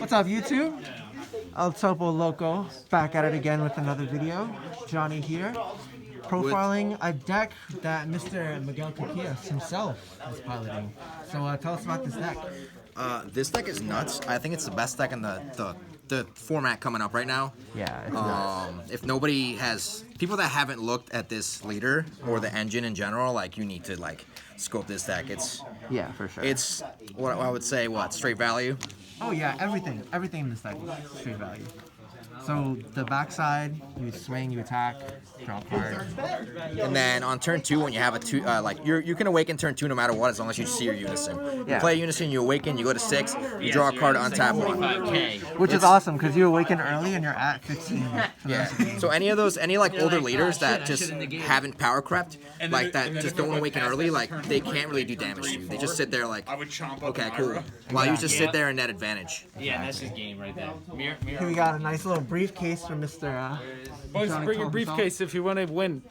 What's up, YouTube? El Topo Loco, back at it again with another video. Johnny here, profiling a deck that Mr. Miguel Caquias himself is piloting. So tell us about this deck. This deck is nuts. I think it's the best deck in the format coming up right now. Yeah, it's nuts. If nobody has, people that haven't looked at this leader or the engine in general, like, you need to like scope this deck. Yeah, for sure. It's what I would say, straight value. Oh yeah, everything in this deck is straight value. So the backside, you swing, you attack, draw a card. And then on turn 2, when you have a 2, you can awaken turn 2 no matter what, as long as you see your unison. Yeah. You play unison, you awaken, you go to 6, you draw a card, untap 1. Which is awesome because you awaken early and you're at 15. Yeah. So any like older leaders that just haven't power crept, like that just don't awaken early, like they can't really do damage to you. They just sit there like, okay, cool. While you just sit there in net advantage. Yeah, that's his game right there. Here we got a nice little briefcase from Mr. Boys, Johnny bring your Tom briefcase if you want to win.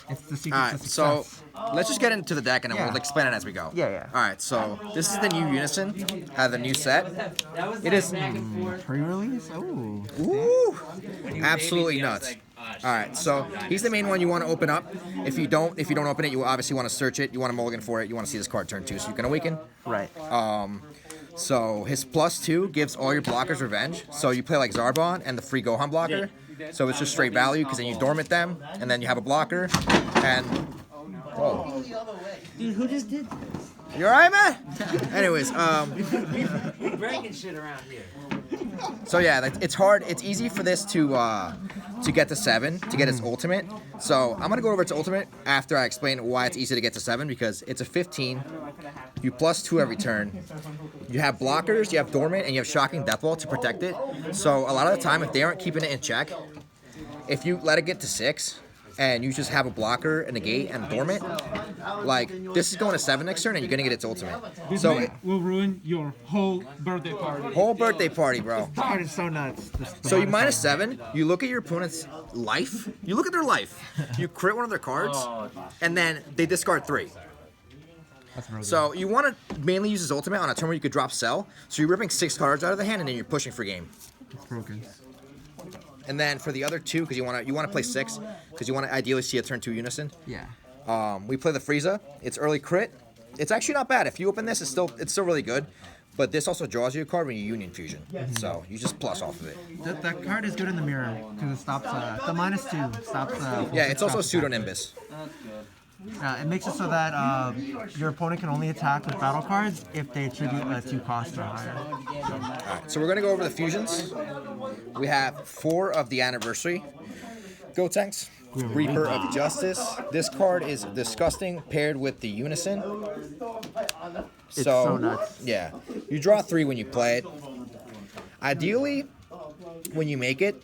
It's the secret Alright, to so success. let's just get into the deck and then Yeah. we'll explain it as we go. Yeah. Alright, so this is the new unison, the new set. It is Pre-release? Oh. ooh, absolutely nuts. Alright, so he's the main one you want to open up. If you don't open it, you obviously want to search it. You want to mulligan for it. You want to see this card turn 2, so you can awaken. Right. So his +2 gives all your blockers revenge. So you play like Zarbon and the free Gohan blocker. So it's just straight value because then you dormant them and then you have a blocker. And whoa, Dude, who just did this? you alright, man? Anyways, We breaking shit around here. so yeah, it's hard. It's easy for this to get to 7 to get its ultimate. So I'm gonna go over to ultimate after I explain why it's easy to get to 7 because it's a 15. You +2 every turn. You have blockers, you have dormant, and you have shocking death wall to protect it. So a lot of the time, if they aren't keeping it in check, if you let it get to 6 and you just have a blocker, a negate, and dormant, like this is going to 7 next turn, and you're gonna get its ultimate. So will ruin your whole birthday party. whole birthday party, bro. This card is so nuts. So you -7, you look at your opponent's life, you look at their life, you crit one of their cards, and then they discard 3. That's really So you want to mainly use his ultimate on a turn where you could drop Cell, so you're ripping 6 cards out of the hand, and then you're pushing for game. it's broken. And then for the other 2, because you want to play 6, because you want to ideally see a turn 2 unison. Yeah. We play the Frieza. It's early crit. It's actually not bad. If you open this, it's still really good. But this also draws you a card when you Union Fusion. So you just plus off of it. That card is good in the mirror because it stops the -2 stops. Yeah, it's also stops Pseudo attack. Nimbus. It makes it so that your opponent can only attack with battle cards if they attribute a 2 cost or higher. Alright, so we're gonna go over the fusions. We have 4 of the anniversary Gotenks. Reaper of Justice. This card is disgusting paired with the Unison. It's so nuts. Yeah, you draw 3 when you play it. Ideally, when you make it,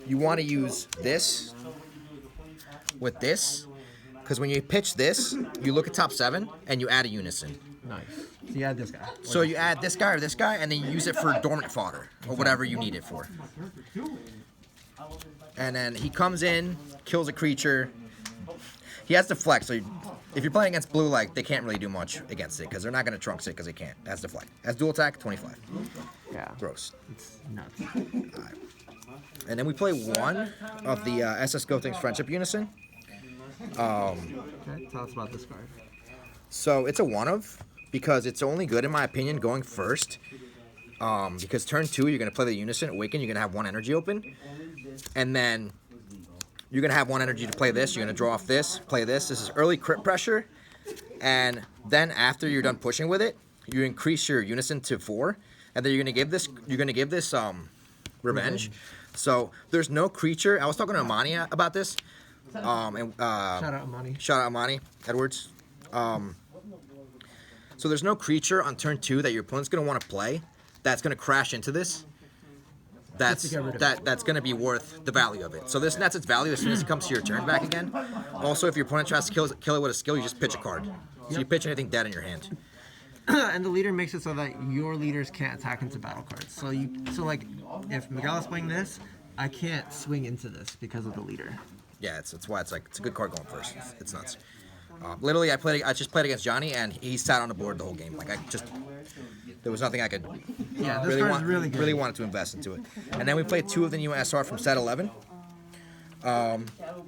you want to use this with this, because when you pitch this, you look at top 7 and you add a Unison. Nice. So you add this guy. So you add this guy or this guy, and then you use it for dormant fodder or whatever you need it for. And then he comes in, kills a creature. He has deflect, so if you're playing against blue, like, they can't really do much against it because they're not going to trunks it because they can't. That's deflect. That's dual attack, 25. Yeah. Gross. It's nuts. And then we play 1 of the SS Gotenks Friendship Unison. Okay, tell us about this card. So it's a 1 of because it's only good in my opinion going first. Because turn 2 you're gonna play the Unison Awaken. You're gonna have 1 energy open, and then you're gonna have 1 energy to play this. You're gonna draw off this, play this. This is early crit pressure, and then after you're done pushing with it, you increase your Unison to 4, and then you're gonna give this revenge. So there's no creature. I was talking to Amani about this. Shout out Amani. Shout out Amani Edwards. So there's no creature on turn 2 that your opponent's gonna want to play that's gonna crash into this. That's gonna be worth the value of it. So this nets its value as soon as it comes to your turn back again. Also, if your opponent tries to kill it with a skill, you just pitch a card. So you pitch anything dead in your hand. And the leader makes it so that your leaders can't attack into battle cards. So like if Miguel is playing this, I can't swing into this because of the leader. Yeah, it's why it's a good card going first. It's nuts. Literally, I just played against Johnny, and he sat on the board the whole game. Like There was nothing I could Yeah, this card is really good. really wanted to invest into it. And then we played 2 of the new SR from set 11.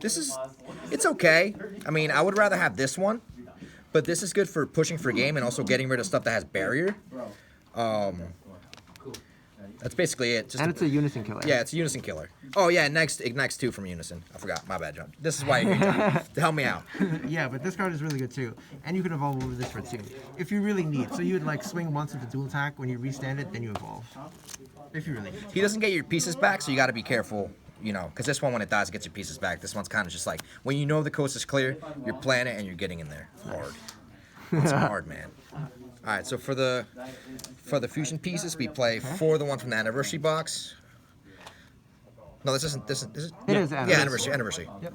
It's okay. I mean, I would rather have this one, but this is good for pushing for game and also getting rid of stuff that has barrier. That's basically it. And it's a unison killer. Yeah, it's a unison killer. Oh yeah, next ignites 2 from unison. I forgot. My bad, John. This is why you're here, John. To help me out. Yeah, but this card is really good too. And you can evolve over this for 2. If you really need. So you would like swing once with the dual attack. When you restand it, then you evolve. If you really need. He doesn't get your pieces back, so you got to be careful. You know, because this one, when it dies, it gets your pieces back. This one's kind of just like, when you know the coast is clear, you're playing it and you're getting in there hard. It's hard, man. All right, so for the fusion pieces, we play 4 of the one from the anniversary box. No, this isn't. This is. It is Yeah, anniversary. Yep.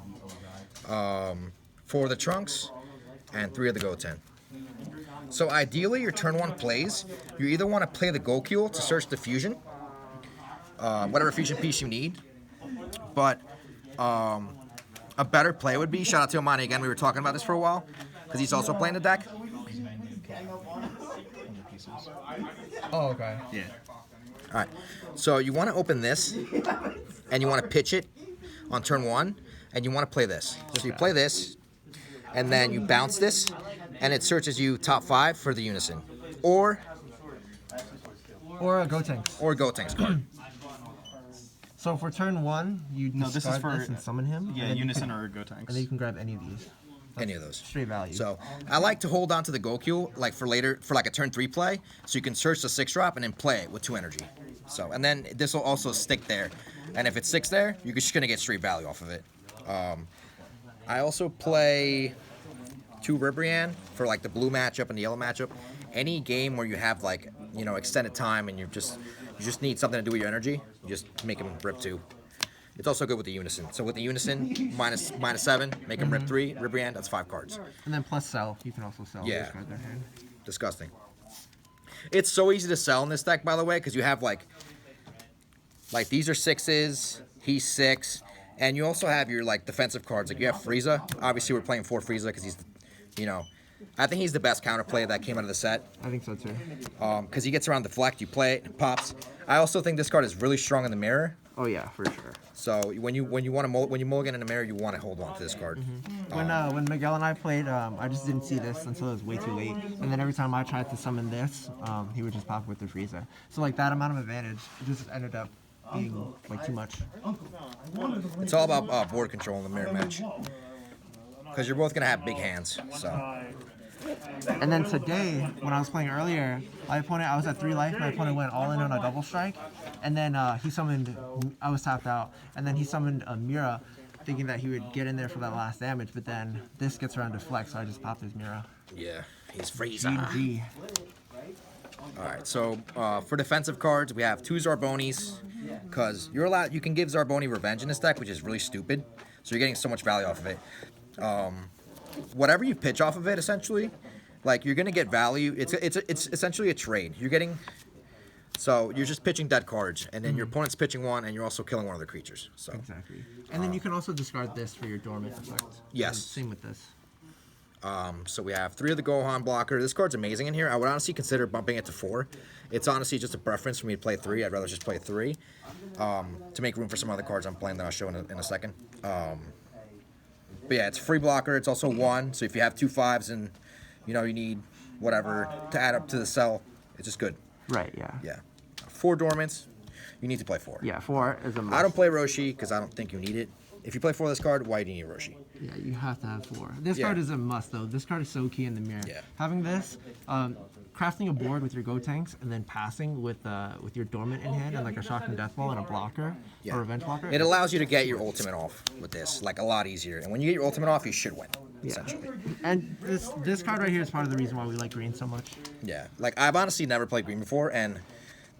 4 of the trunks, and 3 of the Goten. So ideally, your turn 1 plays, you either want to play the Gokul to search the fusion, whatever fusion piece you need, but a better play would be, shout out to Amani again, we were talking about this for a while, because he's also playing the deck. Oh, okay. Yeah. All right, so you want to open this, and you want to pitch it on turn 1, and you want to play this. So you play this, and then you bounce this, and it searches you top 5 for the unison, or Or a Gotenks. a Gotenks card. So for turn 1, you No, this is discard for- this and summon him. Yeah, and then you unison can- or And then you Gotenks. can grab any of these. Any of those. Straight value. So I like to hold on to the Gokul like for later, for like a turn 3 play, so you can search the 6-drop and then play it with 2 energy. So, and then this will also stick there, and if it sticks there, you're just gonna get straight value off of it. I also play 2 Ribrianne for like the blue matchup and the yellow matchup. Any game where you have like, you know, extended time and you just need something to do with your energy, you just make him rip 2. It's also good with the unison. So with the unison, minus 7, make him rip 3. Ribrianne, that's 5 cards. And then plus sell. You can also sell. Yeah. Discard their hand. Disgusting. It's so easy to sell in this deck, by the way, because you have like these are 6s, he's 6, and you also have your like defensive cards. Like you have Frieza. Obviously, we're playing for Frieza because he's, you know, I think he's the best counterplay that came out of the set. I think so too. Because he gets around deflect, you play it, it pops. I also think this card is really strong in the mirror. Oh yeah, for sure. So when you mulligan in the mirror, you want to hold on to this card. When Miguel and I played, I just didn't see this until it was way too late. And then every time I tried to summon this, he would just pop with the Frieza. So like that amount of advantage just ended up being like too much. It's all about board control in the mirror match. Because you're both gonna have big hands. So And then today, when I was playing earlier, I was at 3 life, my opponent went all in on a double strike, and then he summoned, I was tapped out, and then he summoned a Mira, thinking that he would get in there for that last damage, but then this gets around to flex, so I just popped his Mira. yeah, he's Frieza. GG. All right, so for defensive cards, we have 2 Zarbonis, because you can give Zarboni Revenge in this deck, which is really stupid. So you're getting so much value off of it. Whatever you pitch off of it, essentially, like you're gonna get value. It's essentially a trade. So you're just pitching dead cards, and then your opponent's pitching 1, and you're also killing one of the creatures. So Exactly. And then you can also discard this for your dormant effect. Yes. And same with this. So we have 3 of the Gohan blocker. This card's amazing in here. I would honestly consider bumping it to 4. It's honestly just a preference for me to play 3. I'd rather just play 3 to make room for some other cards I'm playing that I'll show in a second. But yeah, it's free blocker. It's also 1. So if you have 2 5s and you need whatever to add up to the cell, it's just good. Right, yeah. Yeah. 4 dormants. You need to play 4. Yeah, 4 is a must. I don't play Roshi because I don't think you need it. If you play 4 of this card, why do you need Roshi? Yeah, you have to have 4. This Yeah. card is a must, though. This card is so key in the mirror. Yeah. Having this, crafting a board with your Gotenks, and then passing with your dormant in hand and like a shocking death ball and a blocker, Yeah. or revenge blocker. It allows you to get your ultimate off with this, like a lot easier. And when you get your ultimate off, you should win, Yeah. essentially. And this card right here is part of the reason why we like green so much. Yeah, like I've honestly never played green before, and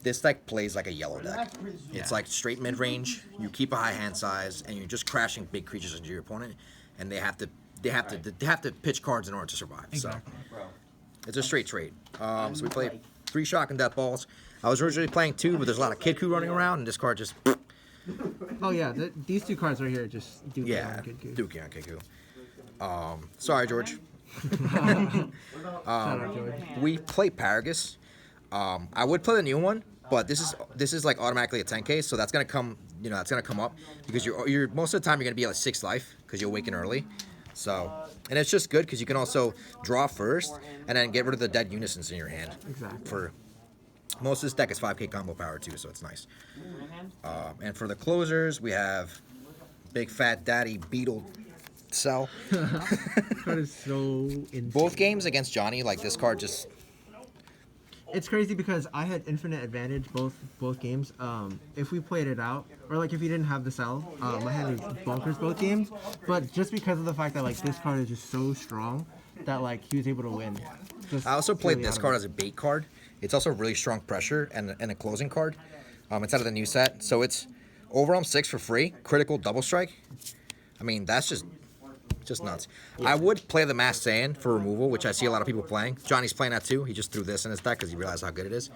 this deck plays like a yellow deck. It's like straight mid range. You keep a high hand size, and you're just crashing big creatures into your opponent, and they have to pitch cards in order to survive. Exactly. So it's a straight trade. So we play 3 shock and death balls. I was originally playing 2, but there's a lot of Kid Coup running around, and this card just Oh yeah, these 2 cards right here just do Dookie on Kid Coup. Sorry, George. Shout out, Joey. We play Paragus. I would play the new one, but this is like automatically a 10k, so that's gonna come, that's gonna come up because you're most of the time you're gonna be at like 6 life because you'll awaken early. So, and it's just good because you can also draw first and then get rid of the dead unisons in your hand. Exactly. For most of this deck is 5k combo power too, so it's nice. And for the closers, we have Big Fat Daddy Beetle Cell. Card is so insane. Both games against Johnny, like this card just. It's crazy because I had infinite advantage both games. If we played it out, or like if he didn't have the cell, I had bonkers both games. But just because of the fact that like this card is just so strong that like he was able to win. Just I also played purely this out of card it. as a bait card. It's also really strong pressure and a closing card. It's out of the new set, so it's overarm 6 for free, critical double strike. I mean, that's just nuts. I would play the Mass Saiyan for removal, which I see a lot of people playing. Johnny's playing that too. He just threw this in his deck because he realized how good it is.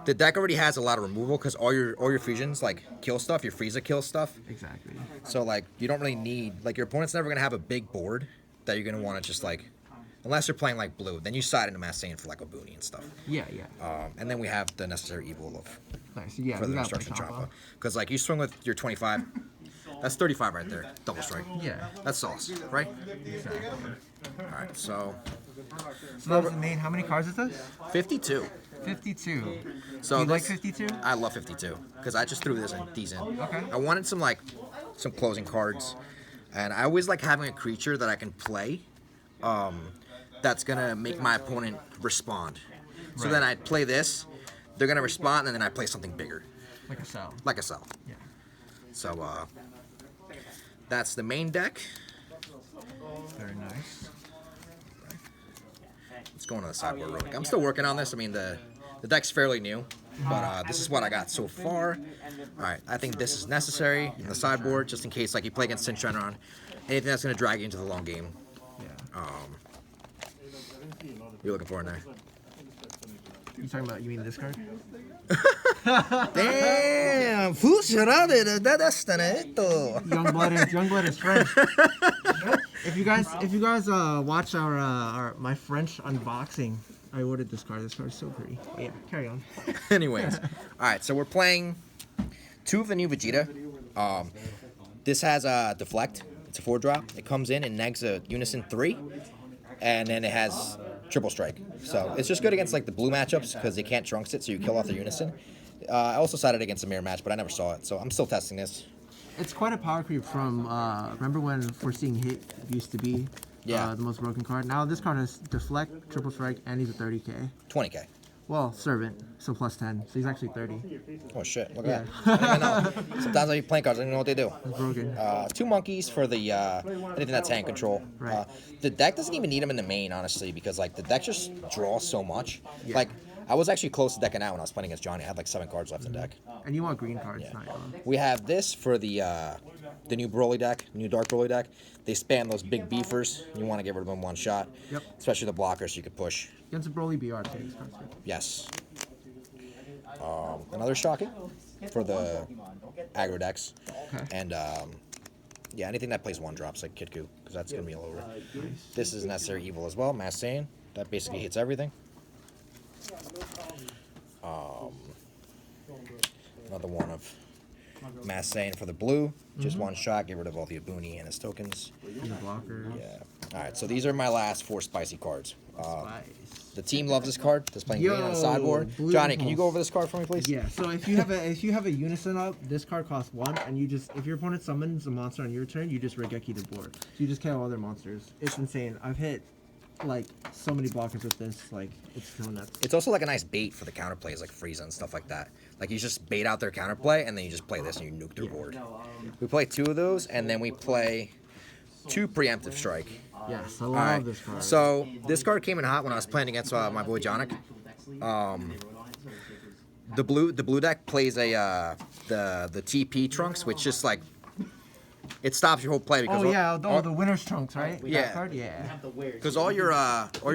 The deck already has a lot of removal because all your fusions like kill stuff. Your Frieza kills stuff. Exactly. So like you don't really need like your opponent's never gonna have a big board that you're gonna want to just like, unless you're playing like blue, then you side into Mass Saiyan for like a Booney and stuff. Yeah, yeah. And then we have the necessary evil of Nice. Yeah, for we the gotta play destruction Choppa. choppa. Because like you swing with your 25, that's 35 right there, double strike. Yeah. That's sauce, right? Exactly. All right, so So that was the main. How many cards is this? 52. 52. So Do you like this- 52? I love 52 because I just threw these in. Okay. I wanted some closing cards, and I always like having a creature that I can play, that's gonna make my opponent respond. So Right. then I play this, they're gonna respond, and then I play something bigger, Like a cell. like a cell. Yeah. So that's the main deck. Very nice. Let's go into the sideboard real quick. I'm still working on this. I mean, the deck's fairly new, but this is what I got so far. All right, I think this is necessary in the sideboard just in case like you play against Shenron, anything that's gonna drag you into the long game. Yeah. You're looking for in there. You talking about? You mean this card? Damn, that's Youngblood is French. If you guys watch my French unboxing, I ordered this card. This card is so pretty. But yeah, carry on. Anyways, all right, so we're playing 2 of the new Vegeta. This has a deflect. It's a 4-drop. It comes in and negs a unison 3, and then it has triple strike. So it's just good against like the blue matchups because they can't trunks it, so you kill off the unison. I also sided against a mirror match, but I never saw it, so I'm still testing this. It's quite a power creep from. Remember when Foreseeing Hit used to be Yeah. the most broken card? Now this card has deflect, triple strike, and he's a 30k. 20k. Well, servant, so plus 10. So he's actually 30. Oh shit! Look Yeah. at that. I don't even know. Sometimes I use playing cards. I don't even know what they do. It's broken. 2 monkeys for the anything that's hand control. Right. The deck doesn't even need them in the main, honestly, because like the deck just draws so much. Yeah. Like I was actually close to decking out when I was playing against Johnny. I had like 7 cards left in deck. And you want green cards, not yellow. We have this for the new Broly deck, new Dark Broly deck. They spam those big beefers. You want to get rid of them one shot. Yep. Especially the blockers, so you could push. Against a Broly BR too. This card's good. Yes. Another shocking for the aggro decks. Okay. And yeah, anything that plays 1-drops like Kitku, because that's gonna be all over. This is necessary evil as well, Mass Saiyan. That basically hits everything. Another one of Mass Saiyan for the blue. Just 1 shot, get rid of all the Abuni and his tokens. He's a blocker. Yeah. Alright, so these are my last 4 spicy cards. Nice. The team loves this card. Just playing green on the sideboard. Blue Johnny, can you Impulse. go over this card for me, please? Yeah, so if you have a unison up, this card costs 1, and you just if your opponent summons a monster on your turn, you just Regeki the board. So you just kill all their monsters. It's insane. I've hit like so many blockers with this, like it's so nuts. It's also like a nice bait for the counterplays like Frieza and stuff like that. Like you just bait out their counterplay and then you just play this and you nuke their board. We play 2 of those and then we play 2 preemptive strike. Yes, I love Alright, this card. so this card came in hot when I was playing against my boy Jonic. The blue deck plays the TP trunks, which just like it stops your whole play because the winner's trunks, right? Yeah. That card? Yeah. because all your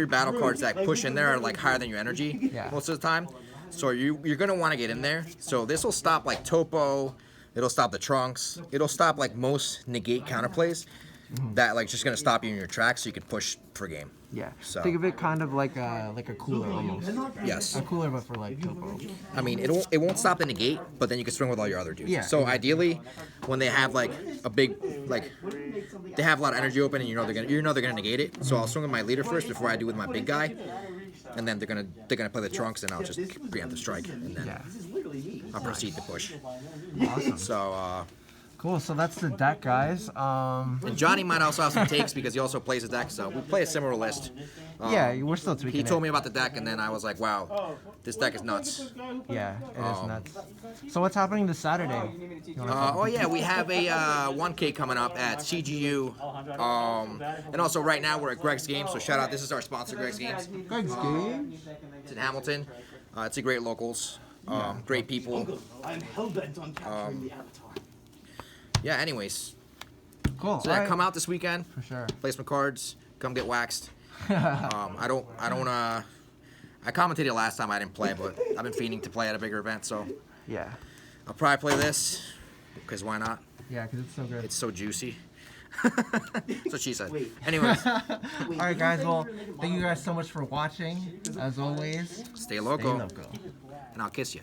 battle cards that push in there are like higher than your energy Yeah. most of the time. So you're gonna want to get in there. So this will stop like Topo, it'll stop the trunks, it'll stop like most negate counterplays that like just gonna stop you in your tracks so you can push for game. Yeah. So- Think of it kind of like a cooler almost. Yes. A cooler, but for like topo. I mean, it won't stop the negate, but then you can swing with all your other dudes. Yeah, So exactly. ideally, when they have like a big like, they have a lot of energy open, and they're gonna negate it. So I'll swing with my leader first before I do with my big guy, and then they're gonna play the trunks, and I'll just preempt the strike, and then Yeah. I'll proceed to push. Awesome. So Cool. So that's the deck, guys. and Johnny might also have some takes because he also plays a deck, so we play a similar list. Yeah, we're still tweaking. He told me about the deck, and then I was like, wow, this deck is nuts. Yeah, it is nuts. So what's happening this Saturday? You wanna Oh yeah, we have a 1K coming up at CGU, and also right now we're at Greg's Games. So shout out, this is our sponsor, Greg's Games. Greg's game. It's in Hamilton. It's a great locals, great people. I'm hellbent on capturing the Avatar. Yeah. Anyways, Cool. so yeah, alright. come out this weekend, For sure. play some cards, come get waxed. I don't. I commentated last time I didn't play, but I've been fiending to play at a bigger event, so Yeah. I'll probably play this because why not? Yeah, because it's so good. It's so juicy. That's what she said. Anyways, Alright, guys. Well, thank you guys so much for watching. As always, stay stay loco, loco. and I'll kiss you.